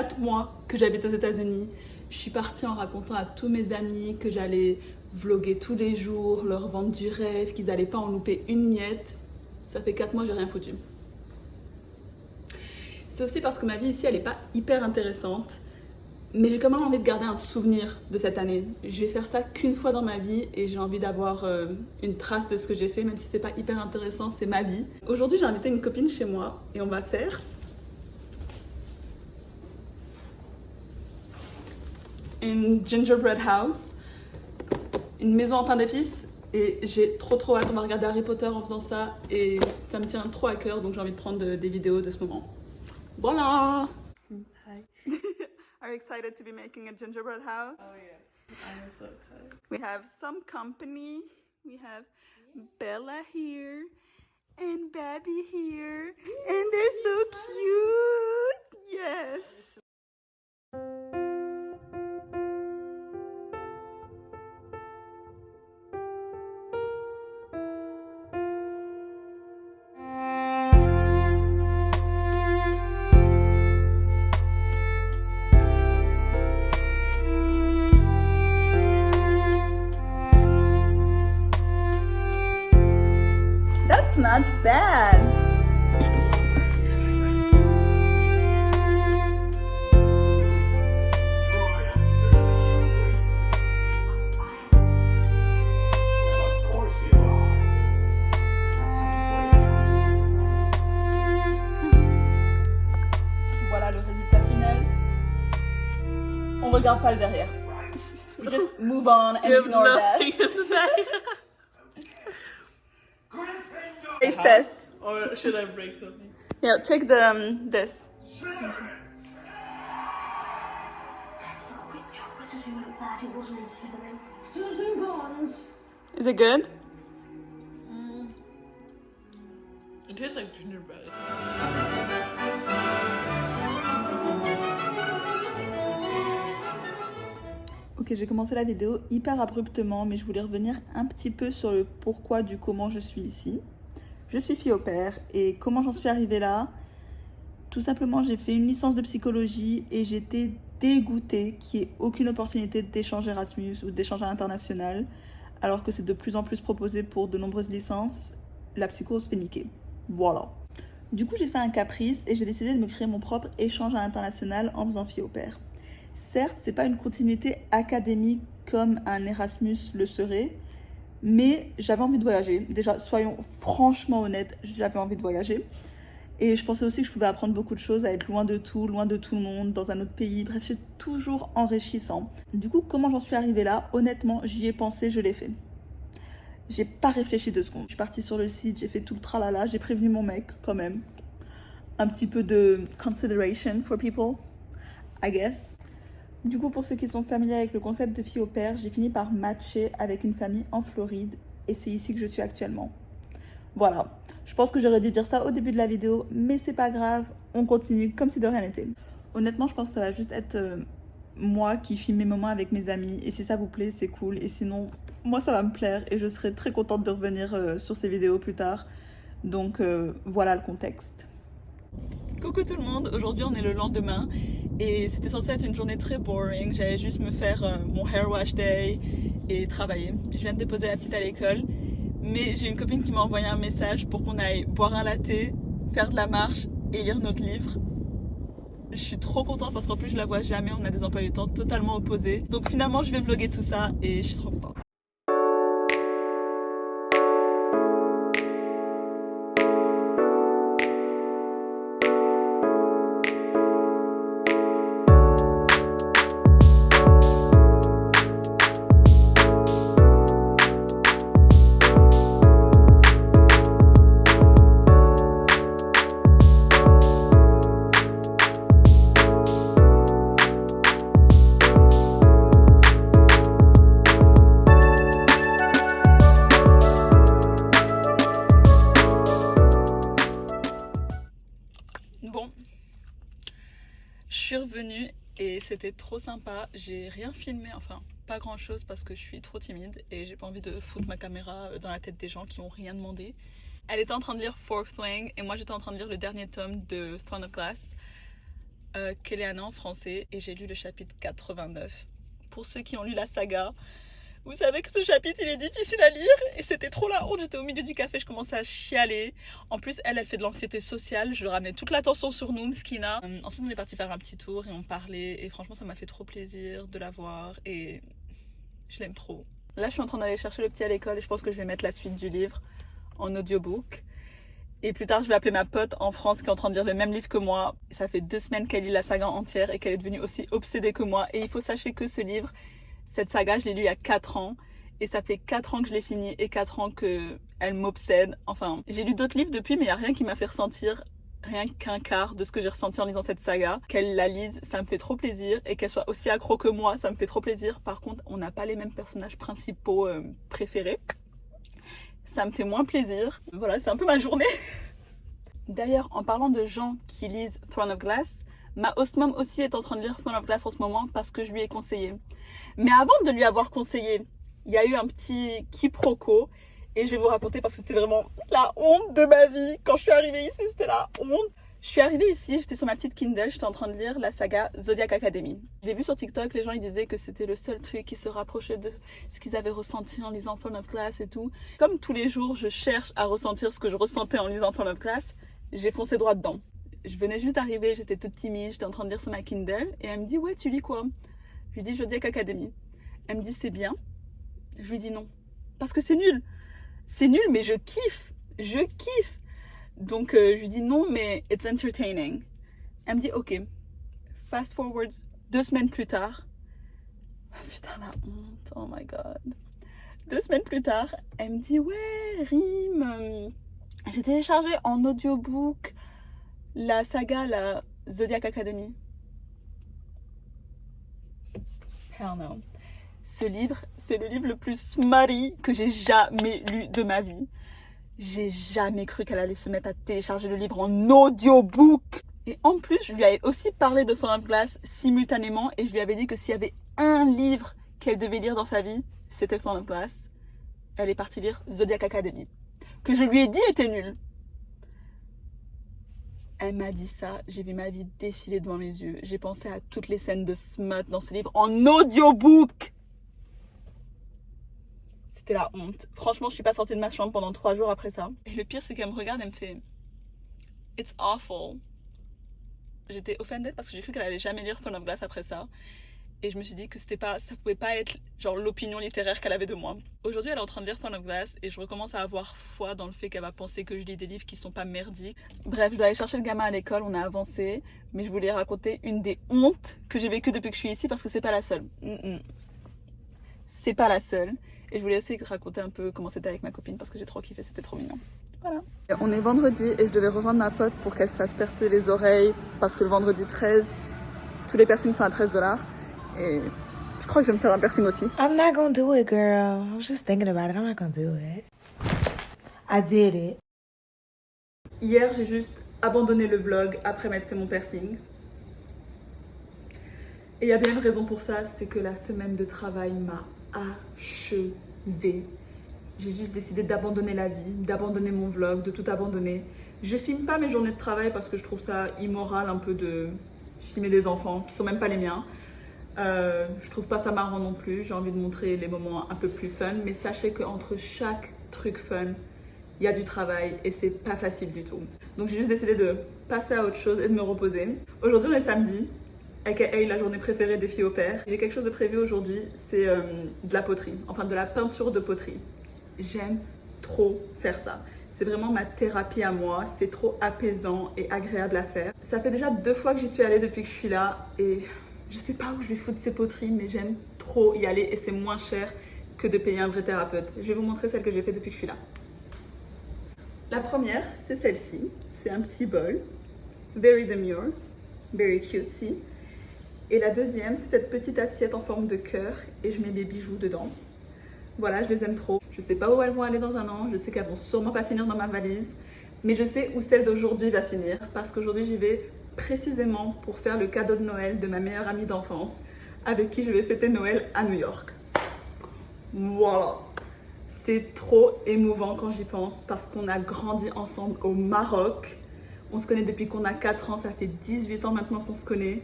4 mois que j'habite aux États-Unis. Je suis partie en racontant à tous mes amis que j'allais vlogger tous les jours, leur vendre du rêve, qu'ils n'allaient pas en louper une miette. Ça fait 4 mois, j'ai rien foutu. C'est aussi parce que ma vie ici, elle n'est pas hyper intéressante. Mais j'ai quand même envie de garder un souvenir de cette année. Je vais faire ça qu'une fois dans ma vie et j'ai envie d'avoir une trace de ce que j'ai fait, même si c'est pas hyper intéressant, c'est ma vie. Aujourd'hui, j'ai invité une copine chez moi et on va faire une gingerbread house, une maison en pain d'épices. Et j'ai trop hâte, on va regarder Harry Potter en faisant ça et ça me tient trop à cœur, donc j'ai envie de prendre des vidéos de ce moment. Voilà. Hi. Are you excited to be making a gingerbread house? Oh yes, I'm so excited. We have some company. We have Bella here and Babby here. And they're so cute. Yes. That's not bad. Of course you are. Voilà le résultat final. On regarde pas le derrière. We just move on and ignore that. in the bag. Taste test. Or should I break something? Yeah, take this. That's not a big job. Was it really bad? It wasn't in Slytherin. Susan Barnes. Is it good? It tastes like gingerbread. Ok, j'ai commencé la vidéo hyper abruptement, mais je voulais revenir un petit peu sur le pourquoi du comment je suis ici. Je suis fille au pair et comment j'en suis arrivée là? Tout simplement, j'ai fait une licence de psychologie et j'étais dégoûtée qu'il n'y ait aucune opportunité d'échange Erasmus ou d'échange international, alors que c'est de plus en plus proposé pour de nombreuses licences. La psycho se fait niquer. Voilà. Du coup, j'ai fait un caprice et j'ai décidé de me créer mon propre échange à l'international en faisant fille au pair. Certes, c'est pas une continuité académique comme un Erasmus le serait, mais j'avais envie de voyager. Déjà, soyons franchement honnêtes, j'avais envie de voyager. Et je pensais aussi que je pouvais apprendre beaucoup de choses, à être loin de tout le monde, dans un autre pays. Bref, c'est toujours enrichissant. Du coup, comment j'en suis arrivée là? Honnêtement, j'y ai pensé, je l'ai fait. J'ai pas réfléchi 2 secondes. Je suis partie sur le site, j'ai fait tout le tralala, j'ai prévenu mon mec quand même. Un petit peu de consideration for people, I guess. Du coup, pour ceux qui sont familiers avec le concept de fille au pair, j'ai fini par matcher avec une famille en Floride et c'est ici que je suis actuellement. Voilà, je pense que j'aurais dû dire ça au début de la vidéo, mais c'est pas grave, on continue comme si de rien n'était. Honnêtement, je pense que ça va juste être moi qui filme mes moments avec mes amis et si ça vous plaît, c'est cool. Et sinon, moi ça va me plaire et je serai très contente de revenir sur ces vidéos plus tard. Donc voilà le contexte. Coucou tout le monde, aujourd'hui on est le lendemain et c'était censé être une journée très boring. J'allais juste me faire mon hair wash day et travailler. Je viens de déposer la petite à l'école, mais j'ai une copine qui m'a envoyé un message pour qu'on aille boire un latte, faire de la marche et lire notre livre. Je suis trop contente parce qu'en plus je la vois jamais, on a des emplois du temps totalement opposés. Donc finalement je vais vlogger tout ça et je suis trop contente. Bon, je suis revenue et c'était trop sympa. J'ai rien filmé, enfin pas grand chose parce que je suis trop timide et j'ai pas envie de foutre ma caméra dans la tête des gens qui ont rien demandé. Elle était en train de lire Fourth Wing et moi j'étais en train de lire le dernier tome de Throne of Glass. Kéléana en français et j'ai lu le chapitre 89. Pour ceux qui ont lu la saga, vous savez que ce chapitre il est difficile à lire et c'était trop la honte. J'étais au milieu du café, je commençais à chialer. En plus, elle fait de l'anxiété sociale. Je ramenais toute l'attention sur nous, Mskina. Ensuite, on est parti faire un petit tour et on parlait. Et franchement, ça m'a fait trop plaisir de la voir et je l'aime trop. Là, je suis en train d'aller chercher le petit à l'école et je pense que je vais mettre la suite du livre en audiobook. Et plus tard, je vais appeler ma pote en France qui est en train de lire le même livre que moi. Ça fait 2 semaines qu'elle lit la saga entière et qu'elle est devenue aussi obsédée que moi. Et il faut sachez que ce livre, cette saga, je l'ai lu il y a 4 ans. Et ça fait 4 ans que je l'ai fini et 4 ans qu'elle m'obsède. Enfin, j'ai lu d'autres livres depuis, mais il n'y a rien qui m'a fait ressentir rien qu'un quart de ce que j'ai ressenti en lisant cette saga. Qu'elle la lise, ça me fait trop plaisir. Et qu'elle soit aussi accro que moi, ça me fait trop plaisir. Par contre, on n'a pas les mêmes personnages principaux préférés. Ça me fait moins plaisir. Voilà, c'est un peu ma journée. D'ailleurs, en parlant de gens qui lisent Throne of Glass, ma host mom aussi est en train de lire Throne of Glass en ce moment parce que je lui ai conseillé. Mais avant de lui avoir conseillé, il y a eu un petit quiproquo et je vais vous raconter parce que c'était vraiment la honte de ma vie. Quand je suis arrivée ici, c'était la honte. Je suis arrivée ici, j'étais sur ma petite Kindle, j'étais en train de lire la saga Zodiac Academy. Je l'ai vu sur TikTok, les gens ils disaient que c'était le seul truc qui se rapprochait de ce qu'ils avaient ressenti en lisant Throne of Glass et tout. Comme tous les jours, je cherche à ressentir ce que je ressentais en lisant Throne of Glass, j'ai foncé droit dedans. Je venais juste d'arriver, j'étais toute timide, j'étais en train de lire sur ma Kindle et elle me dit « Ouais, tu lis quoi ?» Je lui dis « Zodiac Academy ». Elle me dit « C'est bien ?» Je lui dis « Non, parce que c'est nul. C'est nul, mais je kiffe, je kiffe. » Donc, je lui dis non, mais it's entertaining. Elle me dit, ok. Fast forward 2 semaines plus tard. Putain, la honte. Oh my god. 2 semaines plus tard, elle me dit, ouais, Rim, j'ai téléchargé en audiobook la saga, la Zodiac Academy. Hell no. Ce livre, c'est le livre le plus smutty que j'ai jamais lu de ma vie. J'ai jamais cru qu'elle allait se mettre à télécharger le livre en audiobook. Et en plus, je lui avais aussi parlé de Throne of Glass simultanément et je lui avais dit que s'il y avait un livre qu'elle devait lire dans sa vie, c'était Throne of Glass. Elle est partie lire Zodiac Academy, que je lui ai dit était nul. Elle m'a dit ça, j'ai vu ma vie défiler devant mes yeux. J'ai pensé à toutes les scènes de smut dans ce livre en audiobook. C'était la honte. Franchement, je suis pas sortie de ma chambre pendant 3 jours après ça. Et le pire, c'est qu'elle me regarde et me fait « It's awful ». J'étais offended parce que j'ai cru qu'elle allait jamais lire Throne of Glass après ça. Et je me suis dit que ça pouvait pas être genre l'opinion littéraire qu'elle avait de moi. Aujourd'hui, elle est en train de lire Throne of Glass et je recommence à avoir foi dans le fait qu'elle va penser que je lis des livres qui sont pas merdiques. Bref, je dois aller chercher le gamin à l'école, on a avancé. Mais je voulais raconter une des hontes que j'ai vécues depuis que je suis ici parce que c'est pas la seule. C'est pas la seule. Et je voulais aussi raconter un peu comment c'était avec ma copine parce que j'ai trop kiffé, c'était trop mignon. Voilà. On est vendredi et je devais rejoindre ma pote pour qu'elle se fasse percer les oreilles parce que le vendredi 13, tous les piercings sont à $13. Et je crois que je vais me faire un piercing aussi. I'm not gonna do it, girl. I was just thinking about it. I'm not gonna do it. I did it. Hier, j'ai juste abandonné le vlog après m'être fait mon piercing. Et il y a bien une raison pour ça, c'est que la semaine de travail m'a achevée. J'ai juste décidé d'abandonner la vie, d'abandonner mon vlog, de tout abandonner. Je filme pas mes journées de travail parce que je trouve ça immoral un peu de filmer des enfants qui sont même pas les miens. Je trouve pas ça marrant non plus, j'ai envie de montrer les moments un peu plus fun, mais sachez qu'entre chaque truc fun, il y a du travail et c'est pas facile du tout. Donc j'ai juste décidé de passer à autre chose et de me reposer. Aujourd'hui on est samedi, aka la journée préférée des filles au pair. J'ai quelque chose de prévu aujourd'hui, c'est de la poterie, enfin de la peinture de poterie. J'aime trop faire ça. C'est vraiment ma thérapie à moi, c'est trop apaisant et agréable à faire. Ça fait déjà 2 fois que j'y suis allée depuis que je suis là et je sais pas où je vais foutre ces poteries, mais j'aime trop y aller et c'est moins cher que de payer un vrai thérapeute. Je vais vous montrer celle que j'ai fait depuis que je suis là. La première, c'est celle-ci. C'est un petit bol, very demure, very cutesy. Et la deuxième, c'est cette petite assiette en forme de cœur et je mets mes bijoux dedans. Voilà, je les aime trop. Je sais pas où elles vont aller dans un an, je sais qu'elles vont sûrement pas finir dans ma valise, mais je sais où celle d'aujourd'hui va finir parce qu'aujourd'hui j'y vais précisément pour faire le cadeau de Noël de ma meilleure amie d'enfance avec qui je vais fêter Noël à New York. Voilà. C'est trop émouvant quand j'y pense parce qu'on a grandi ensemble au Maroc On se connaît depuis qu'on a 4 ans, ça fait 18 ans maintenant qu'on se connaît.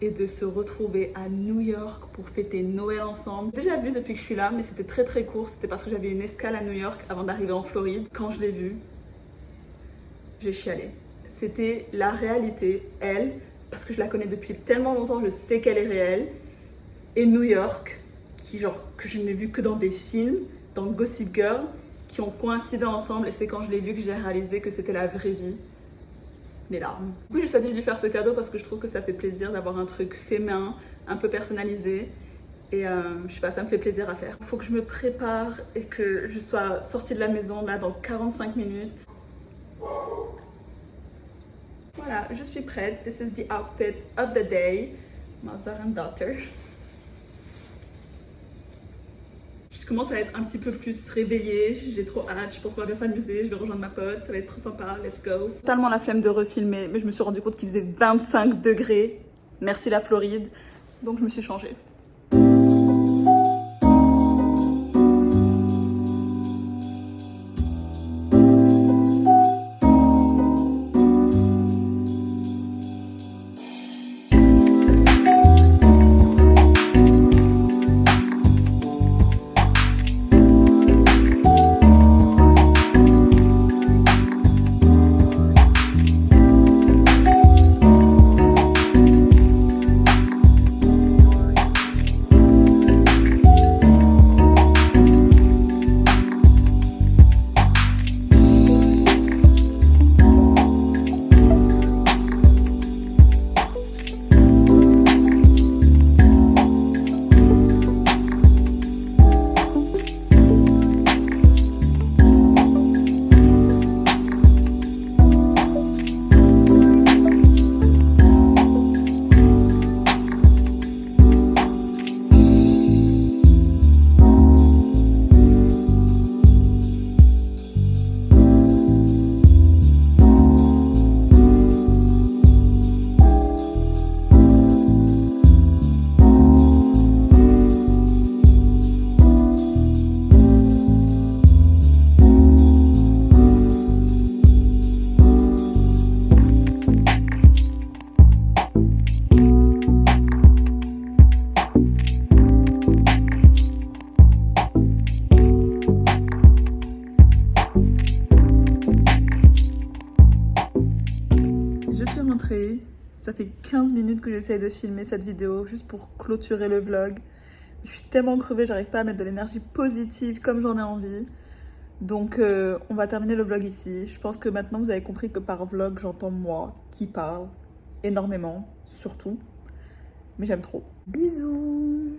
Et de se retrouver à New York pour fêter Noël ensemble. Déjà vu depuis que je suis là, mais c'était très court. C'était parce que j'avais une escale à New York avant d'arriver en Floride. Quand je l'ai vue, j'ai chialé. C'était la réalité, elle, parce que je la connais depuis tellement longtemps, je sais qu'elle est réelle. Et New York, que je n'ai vu que dans des films, dans Gossip Girl, qui ont coïncidé ensemble. Et c'est quand je l'ai vue que j'ai réalisé que c'était la vraie vie. Les larmes. Oui, je souhaitais lui faire ce cadeau parce que je trouve que ça fait plaisir d'avoir un truc fait main, un peu personnalisé. Et je sais pas, ça me fait plaisir à faire. Il faut que je me prépare et que je sois sortie de la maison là dans 45 minutes. Voilà, je suis prête. This is the outfit of the day. Mother and daughter. Je commence à être un petit peu plus réveillée, j'ai trop hâte, je pense qu'on va bien s'amuser, je vais rejoindre ma pote, ça va être trop sympa, let's go. Totalement la flemme de refilmer, mais je me suis rendu compte qu'il faisait 25 degrés, merci la Floride, donc je me suis changée. Ça fait 15 minutes que j'essaie de filmer cette vidéo juste pour clôturer le vlog. Je suis tellement crevée, j'arrive pas à mettre de l'énergie positive comme j'en ai envie. Donc on va terminer le vlog ici. Je pense que maintenant vous avez compris que par vlog j'entends moi qui parle énormément, surtout. Mais j'aime trop. Bisous!